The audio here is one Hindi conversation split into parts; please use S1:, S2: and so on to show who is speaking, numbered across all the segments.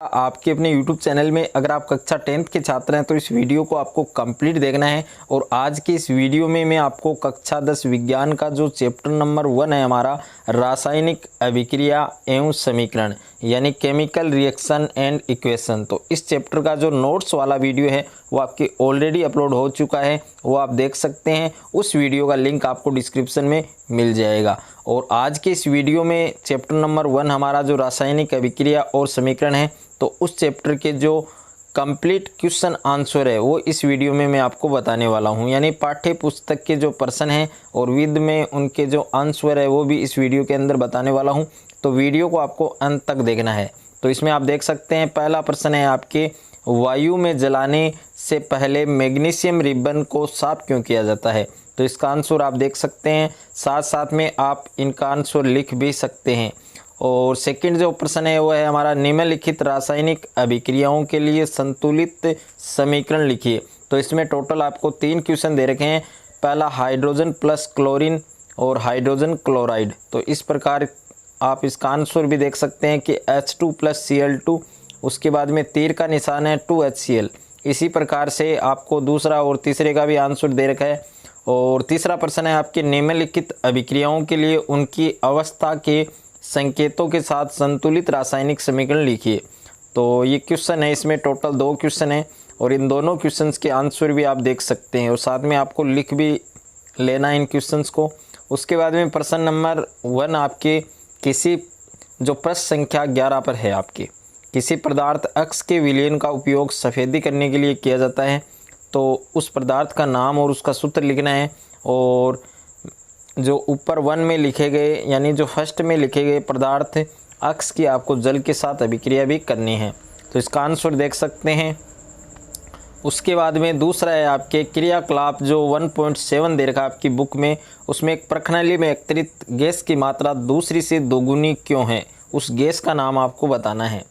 S1: आपके अपने YouTube चैनल में अगर आप कक्षा 10th के छात्र हैं तो इस वीडियो को आपको कंप्लीट देखना है। और आज के इस वीडियो में मैं आपको कक्षा 10 विज्ञान का जो चैप्टर नंबर 1 है हमारा रासायनिक अभिक्रिया एवं समीकरण यानी केमिकल रिएक्शन एंड इक्वेशन, तो इस चैप्टर का जो नोट्स वाला वीडियो है वो आपके ऑलरेडी अपलोड हो चुका है, वो आप देख सकते हैं। उस वीडियो का लिंक आपको डिस्क्रिप्शन में मिल जाएगा। और आज के इस वीडियो में चैप्टर नंबर 1 हमारा जो रासायनिक अभिक्रिया और समीकरण है, तो उस चैप्टर के जो कंप्लीट क्वेश्चन आंसर है वो इस वीडियो में मैं आपको बताने वाला हूं। यानी पाठ्य पुस्तक के जो प्रश्न हैं और विद में उनके जो आंसर है वो भी इस वीडियो के अंदर बताने वाला हूं, तो वीडियो को आपको अंत तक देखना है। तो इसमें आप देख सकते हैं पहला प्रश्न है आपके, वायु में जलाने से पहले मैग्नीशियम रिबन को साफ क्यों किया जाता है। तो इसका आंसर आप देख सकते हैं, साथ साथ में आप इनका आंसर लिख भी सकते हैं। और सेकंड जो प्रश्न है वो है हमारा, निम्नलिखित रासायनिक अभिक्रियाओं के लिए संतुलित समीकरण लिखिए। तो इसमें टोटल आपको 3 क्वेश्चन दे रखे हैं। पहला हाइड्रोजन प्लस क्लोरीन और हाइड्रोजन क्लोराइड, तो इस प्रकार आप इसका आंसर भी देख सकते हैं कि H2 प्लस Cl2, उसके बाद में तीर का निशान है 2HCl। इसी प्रकार से आपको दूसरा और तीसरे का भी आंसर दे रखा है। और तीसरा प्रश्न है आपके, निम्नलिखित अभिक्रियाओं के लिए उनकी अवस्था के संकेतों के साथ संतुलित रासायनिक समीकरण लिखिए। तो ये क्वेश्चन है, इसमें टोटल 2 क्वेश्चन हैं और इन दोनों क्वेश्चंस के आंसर भी आप देख सकते हैं और साथ में आपको लिख भी लेना है इन क्वेश्चंस को। उसके बाद में प्रश्न नंबर 1 आपके, किसी जो प्रश्न संख्या 11 पर है आपके, किसी पदार्थ अक्स के विलयन का उपयोग सफ़ेदी करने के लिए किया जाता है। तो उस पदार्थ का नाम और उसका सूत्र लिखना है। और जो ऊपर 1 में लिखे गए यानी जो फर्स्ट में लिखे गए पदार्थ अक्स की आपको जल के साथ अभिक्रिया भी करनी है, तो इसका आंसर देख सकते हैं। उसके बाद में दूसरा है आपके, क्रियाकलाप जो 1.7 दे रखा आपकी बुक में, उसमें एक प्रणाली में एकत्रित गैस की मात्रा दूसरी से दोगुनी क्यों है, उस गैस का नाम आपको बताना है।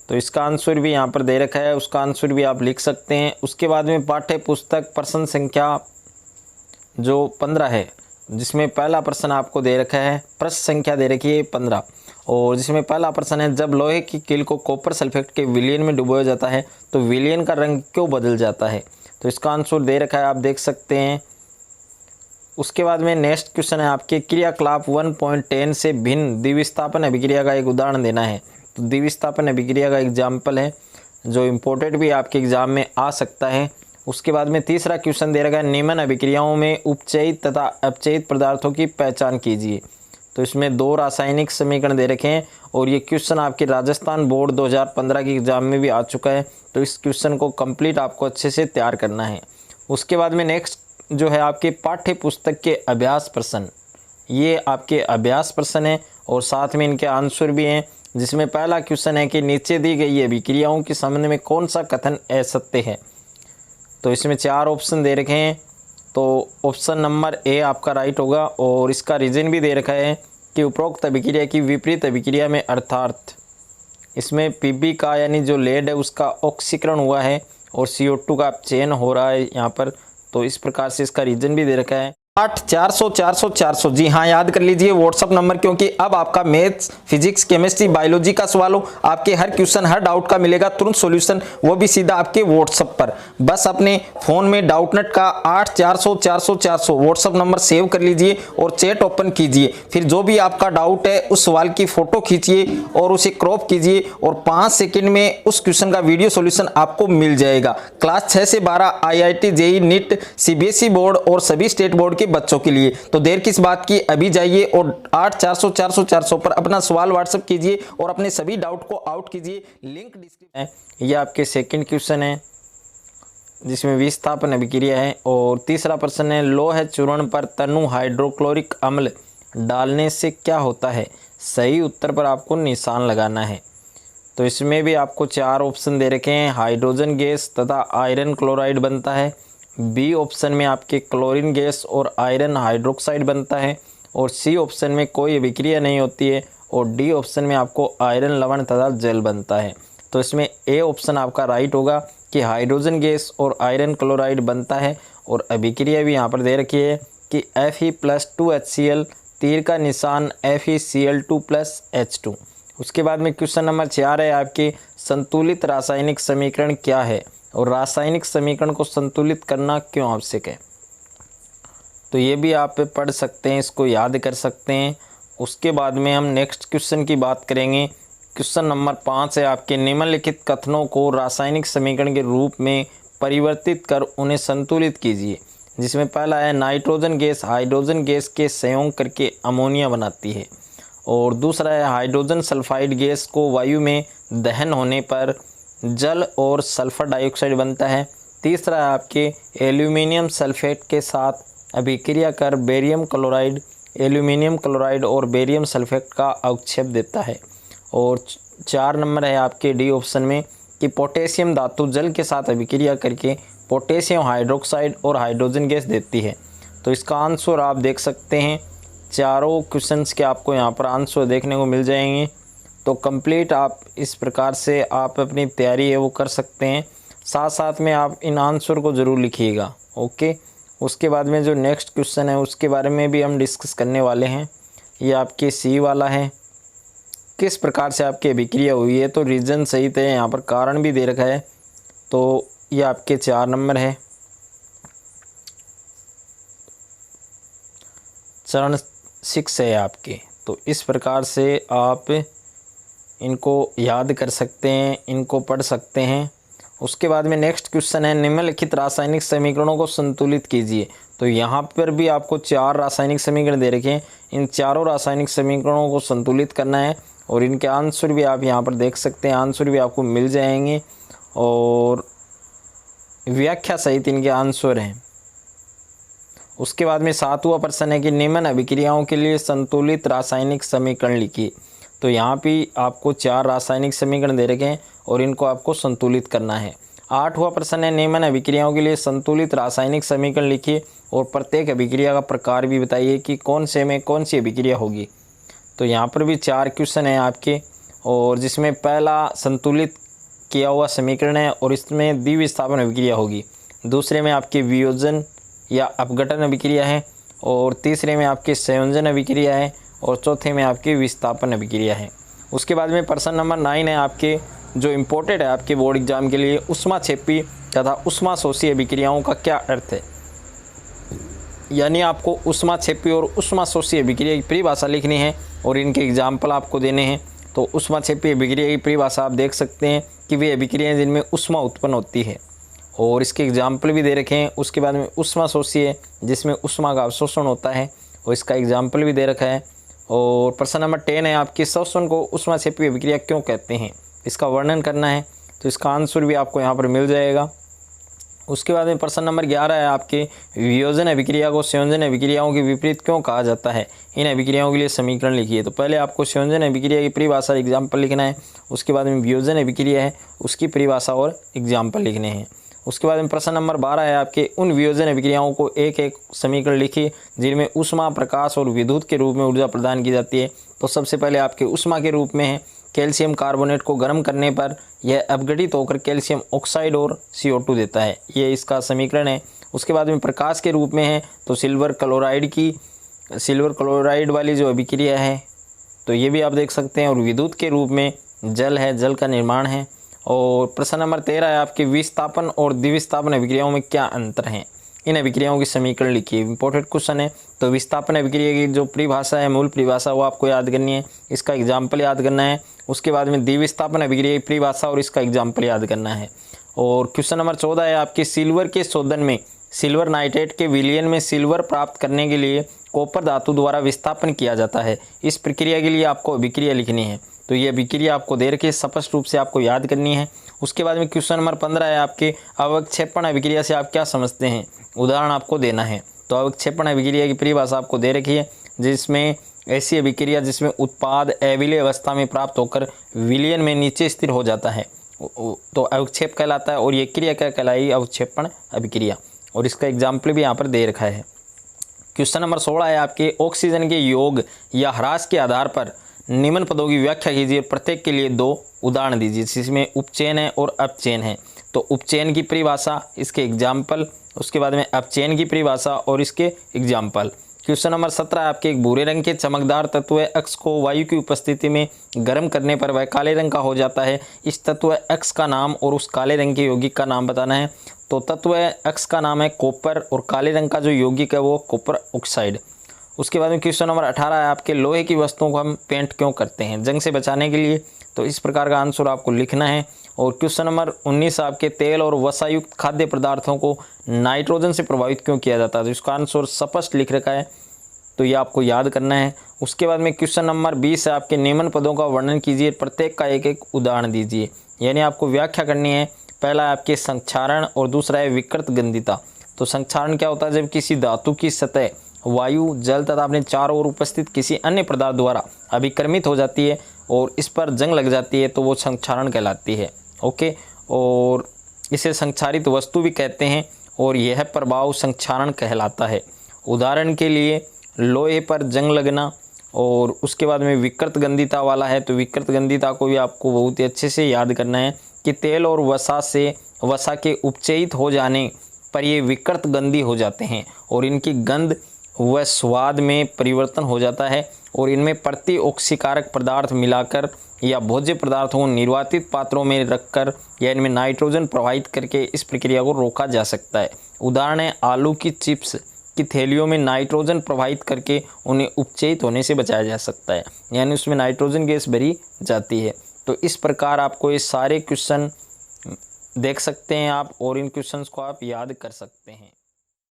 S1: तो इसका आंसर भी यहाँ पर दे रखा है, उसका आंसर भी आप लिख सकते हैं। उसके बाद में पाठ्य पुस्तक प्रश्न संख्या जो 15 है, जिसमें पहला प्रश्न आपको दे रखा है, प्रश्न संख्या दे रखी है 15, और जिसमें पहला प्रश्न है, जब लोहे की कील को कॉपर सल्फेट के विलयन में डुबोया जाता है तो विलयन का रंग क्यों बदल जाता है। तो इसका आंसर दे रखा है, आप देख सकते हैं। उसके बाद में नेक्स्ट क्वेश्चन है आपके, क्रियाकलाप 1.10 से भिन्न द्विविस्थापन अभिक्रिया का एक उदाहरण देना है। तो द्विविस्थापन अभिक्रिया का एग्जाम्पल है जो इम्पोर्टेंट भी आपके एग्जाम में आ सकता है। उसके बाद में तीसरा क्वेश्चन दे रखा है, निम्न अभिक्रियाओं में उपचयित तथा अपचयित पदार्थों की पहचान कीजिए। तो इसमें 2 रासायनिक समीकरण दे रखे हैं और ये क्वेश्चन आपके राजस्थान बोर्ड 2015 के एग्जाम में भी आ चुका है। तो इस क्वेश्चन को कंप्लीट आपको अच्छे से तैयार करना है। उसके बाद में नेक्स्ट जो है आपके पाठ्य पुस्तक के अभ्यास प्रश्न, ये आपके अभ्यास प्रश्न है और साथ में इनके आंसर भी हैं। जिसमें पहला क्वेश्चन है कि नीचे दी गई अभिक्रियाओं के संबंध में कौन सा कथन असत्य है। तो इसमें 4 ऑप्शन दे रखे हैं, तो ऑप्शन नंबर ए आपका राइट होगा। और इसका रीजन भी दे रखा है कि उपरोक्त अभिक्रिया की विपरीत अभिक्रिया में, अर्थात इसमें Pb का यानी जो लेड है उसका ऑक्सीकरण हुआ है और CO2 का चयन हो रहा है यहाँ पर। तो इस प्रकार से इसका रीजन भी दे रखा है। 400 400 400, जी हाँ, याद कर लीजिए व्हाट्सअप नंबर, क्योंकि अब आपका मैथ्स, फिजिक्स, केमिस्ट्री, बायोलॉजी का सवाल हो, आपके हर क्वेश्चन हर डाउट का मिलेगा तुरंत सॉल्यूशन, वो भी सीधा आपके व्हाट्सअप पर। बस अपने फोन में डाउटनेट का 8 400 400 400 व्हाट्सअप नंबर सेव कर लीजिए और चैट ओपन कीजिए। फिर जो भी आपका डाउट है उस सवाल की फोटो खींचिए और उसे क्रॉप कीजिए और 5 सेकेंड में उस क्वेश्चन का वीडियो सोल्यूशन आपको मिल जाएगा। क्लास 6 से 12 IIT, JEE, NEET, CBSE board और सभी स्टेट बोर्ड के बच्चों के लिए। तो देर किस बात की, अभी जाइए और 8 400 400 400 पर अपना सवाल व्हाट्सएप कीजिए और अपने सभी डाउट को आउट कीजिए। लिंक डिस्क्रिप्शन है। ये आपके सेकंड क्वेश्चन है जिसमें विस्थापन अभिक्रिया है। और तीसरा प्रश्न है, लोह चूर्ण पर तनु हाइड्रोक्लोरिक अम्ल डालने से क्या होता है। सही उत्तर पर आपको निशान लगाना है। तो इसमें भी आपको 4 ऑप्शन दे रखे हैं, हाइड्रोजन गैस तथा आयरन क्लोराइड बनता है। बी ऑप्शन में आपके क्लोरीन गैस और आयरन हाइड्रोक्साइड बनता है। और सी ऑप्शन में कोई अभिक्रिया नहीं होती है। और डी ऑप्शन में आपको आयरन लवण तथा जल बनता है। तो इसमें ए ऑप्शन आपका राइट होगा कि हाइड्रोजन गैस और आयरन क्लोराइड बनता है। और अभिक्रिया भी यहाँ पर दे रखी है कि Fe+2HCl, तीर का निशान FeCl2+H2। उसके बाद में क्वेश्चन नंबर 4 है आपके, संतुलित रासायनिक समीकरण क्या है और रासायनिक समीकरण को संतुलित करना क्यों आवश्यक है। तो ये भी आप पढ़ सकते हैं, इसको याद कर सकते हैं। उसके बाद में हम नेक्स्ट क्वेश्चन की बात करेंगे। क्वेश्चन नंबर 5 है आपके, निम्नलिखित कथनों को रासायनिक समीकरण के रूप में परिवर्तित कर उन्हें संतुलित कीजिए। जिसमें पहला है, नाइट्रोजन गैस हाइड्रोजन गैस के संयोग करके अमोनिया बनाती है। और दूसरा है, हाइड्रोजन सल्फाइड गैस को वायु में दहन होने पर जल और सल्फर डाइऑक्साइड बनता है। तीसरा है आपके, एल्यूमिनियम सल्फेट के साथ अभिक्रिया कर बेरियम क्लोराइड, एल्यूमिनियम क्लोराइड और बेरियम सल्फेट का अवक्षेप देता है। और 4 नंबर है आपके डी ऑप्शन में कि पोटेशियम धातु जल के साथ अभिक्रिया करके पोटेशियम हाइड्रोक्साइड और हाइड्रोजन गैस देती है। तो इसका आंसर आप देख सकते हैं, चारों क्वेश्चंस के आपको यहाँ पर आंसर देखने को मिल जाएंगे। तो कंप्लीट आप इस प्रकार से आप अपनी तैयारी है वो कर सकते हैं। साथ साथ में आप इन आंसर को ज़रूर लिखिएगा। ओके, उसके बाद में जो नेक्स्ट क्वेश्चन है उसके बारे में भी हम डिस्कस करने वाले हैं। ये आपके सी वाला है, किस प्रकार से आपकी अभिक्रिया हुई है। तो रीजन सहित है, यहाँ पर कारण भी दे रखा है। तो ये आपके 4 नंबर है। चरण 6 है आपके। तो इस प्रकार से आप इनको याद कर सकते हैं, इनको पढ़ सकते हैं। उसके बाद में नेक्स्ट क्वेश्चन है, निम्नलिखित रासायनिक समीकरणों को संतुलित कीजिए। तो यहाँ पर भी आपको 4 रासायनिक समीकरण दे रखे हैं। इन चारों रासायनिक समीकरणों को संतुलित करना है और इनके आंसर भी आप यहाँ पर देख सकते हैं, आंसर भी आपको मिल जाएंगे और व्याख्या सहित इनके आंसर हैं। उसके बाद में 7वां प्रश्न है कि निम्न अभिक्रियाओं के लिए संतुलित रासायनिक समीकरण लिखिए। तो यहाँ भी आपको 4 रासायनिक समीकरण दे रखे हैं और इनको आपको संतुलित करना है। 8वां प्रश्न है, निम्न अभिक्रियाओं के लिए संतुलित रासायनिक समीकरण लिखिए और प्रत्येक अभिक्रिया का प्रकार भी बताइए कि कौन से में कौन सी अभिक्रिया होगी। तो यहाँ पर भी 4 क्वेश्चन हैं आपके, और जिसमें पहला संतुलित किया हुआ समीकरण है और इसमें द्विविस्थापन अभिक्रिया होगी। दूसरे में आपके वियोजन या अपघटन अभिक्रिया है, और तीसरे में आपके संयोजन अभिक्रिया है, और चौथे में आपकी विस्थापन अभिक्रिया है। उसके बाद में प्रश्न नंबर 9 है आपके, जो इम्पोर्टेंट है आपके बोर्ड एग्जाम के लिए, उष्माक्षेपी तथा उष्माशोषी अभिक्रियाओं का क्या अर्थ है। यानी आपको उष्माक्षेपी और उष्माशोषी अभिक्रिया की परिभाषा लिखनी है और इनके एग्जाम्पल आपको देने हैं। तो उष्माक्षेपी अभिक्रिया की परिभाषा आप देख सकते हैं कि वे अभिक्रियाएं जिनमें उष्मा उत्पन्न होती है, और इसके एग्जाम्पल भी दे रखे हैं। उसके बाद में उष्माशोषी है जिसमें उष्मा का अवशोषण होता है, और इसका एग्जाम्पल भी दे रखा है। और प्रश्न नंबर 10 है आपके, शोषण को उष्माक्षेपी अभिक्रिया क्यों कहते हैं, इसका वर्णन करना है। तो इसका आंसर भी आपको यहाँ पर मिल जाएगा। उसके बाद में प्रश्न नंबर 11 है आपके, वियोजन अभिक्रिया को संयोजन अभिक्रियाओं के विपरीत क्यों कहा जाता है, इन अभिक्रियाओं के लिए समीकरण लिखिए। तो पहले आपको संयोजन अभिक्रिया की परिभाषा एग्जाम्पल लिखना है। उसके बाद में वियोजन अभिक्रिया है उसकी परिभाषा और एग्जाम्पल लिखने हैं। उसके बाद में प्रश्न नंबर 12 है आपके, उन वियोजन अभिक्रियाओं को एक एक समीकरण लिखिए जिनमें उष्मा, प्रकाश और विद्युत के रूप में ऊर्जा प्रदान की जाती है। तो सबसे पहले आपके उष्मा के रूप में है, कैल्शियम कार्बोनेट को गर्म करने पर यह अपघटित होकर कैल्शियम ऑक्साइड और CO2 देता है, ये इसका समीकरण है। उसके बाद में प्रकाश के रूप में है तो सिल्वर क्लोराइड वाली जो अभिक्रिया है, तो ये भी आप देख सकते हैं। और विद्युत के रूप में जल है, जल का निर्माण है। और प्रश्न नंबर 13 है आपके, विस्थापन और द्विविस्थापन अभिक्रियाओं में क्या अंतर है, इन अभिक्रियाओं की समीकरण लिखिए। इंपॉर्टेंट क्वेश्चन है। तो विस्थापन अभिक्रिया की जो परिभाषा है, मूल परिभाषा, वो आपको याद करनी है, इसका एग्जाम्पल याद करना है। उसके बाद में द्विविस्थापन अभिक्रिया की परिभाषा और इसका एग्जाम्पल याद करना है। और क्वेश्चन नंबर 14 है आपके, सिल्वर के शोधन में सिल्वर नाइट्रेट के विलयन में सिल्वर प्राप्त करने के लिए कॉपर धातु द्वारा विस्थापन किया जाता है, इस प्रक्रिया के लिए आपको अभिक्रिया लिखनी है। तो ये अभिक्रिया आपको दे रखी है, स्पष्ट रूप से आपको याद करनी है। उसके बाद में क्वेश्चन नंबर 15 है आपके, अवक्षेपण अभिक्रिया से आप क्या समझते हैं, उदाहरण आपको देना है। तो अवक्षेपण अभिक्रिया की परिभाषा आपको दे रखी है, जिसमें ऐसी अभिक्रिया जिसमें उत्पाद अविलेय अवस्था में प्राप्त होकर विलयन में नीचे स्थिर हो जाता है, तो अवक्षेप कहलाता है। और ये क्रिया क्या कहलाई, अवक्षेपण अभिक्रिया। और इसका एग्जाम्पल भी यहाँ पर दे रखा है। क्वेश्चन नंबर 16 है आपके, ऑक्सीजन के योग या ह्रास के आधार पर निम्न पदों की व्याख्या कीजिए, प्रत्येक के लिए 2 उदाहरण दीजिए, जिसमें उपचयन है और अपचयन है। तो उपचयन की परिभाषा, इसके एग्जाम्पल, उसके बाद में अपचयन की परिभाषा और इसके एग्जाम्पल। क्वेश्चन नंबर 17 आपके एक भूरे रंग के चमकदार तत्व एक्स को वायु की उपस्थिति में गर्म करने पर वह काले रंग का हो जाता है। इस तत्व एक्स का नाम और उस काले रंग के यौगिक का नाम बताना है। तो तत्व एक्स का नाम है कॉपर और काले रंग का जो यौगिक है वो कॉपर ऑक्साइड। उसके बाद में क्वेश्चन नंबर 18 है आपके लोहे की वस्तुओं को हम पेंट क्यों करते हैं? जंग से बचाने के लिए। तो इस प्रकार का आंसर आपको लिखना है। और क्वेश्चन नंबर 19 आपके तेल और वसायुक्त खाद्य पदार्थों को नाइट्रोजन से प्रभावित क्यों किया जाता है? तो इसका आंसर स्पष्ट लिख रखा है, तो ये आपको याद करना है। उसके बाद में क्वेश्चन नंबर 20 है आपके निम्न पदों का वर्णन कीजिए, प्रत्येक का एक एक उदाहरण दीजिए। यानी आपको व्याख्या करनी है। पहला है आपके संक्षारण और दूसरा है विकृत गंधिता। तो संक्षारण क्या होता है? जब किसी धातु की सतह वायु, जल तथा अपने चारों ओर उपस्थित किसी अन्य पदार्थ द्वारा अभिक्रमित हो जाती है और इस पर जंग लग जाती है तो वो संक्षारण कहलाती है। ओके, और इसे संक्षारित वस्तु भी कहते हैं और यह प्रभाव संक्षारण कहलाता है। उदाहरण के लिए लोहे पर जंग लगना। और उसके बाद में विकृत गंधिता वाला है, तो विकृत गंधिता को भी आपको बहुत ही अच्छे से याद करना है कि तेल और वसा के उपचयित हो जाने पर ये विकृत गंधी हो जाते हैं और इनकी गंध व स्वाद में परिवर्तन हो जाता है और इनमें प्रति ऑक्सीकारक पदार्थ मिलाकर या भोज्य पदार्थों को निर्वातित पात्रों में रखकर या इनमें नाइट्रोजन प्रवाहित करके इस प्रक्रिया को रोका जा सकता है। उदाहरण है आलू की चिप्स की थैलियों में नाइट्रोजन प्रवाहित करके उन्हें उपचयित होने से बचाया जा सकता है, यानी उसमें नाइट्रोजन गैस भरी जाती है। तो इस प्रकार आपको ये सारे क्वेश्चन देख सकते हैं आप और इन क्वेश्चंस को आप याद कर सकते हैं।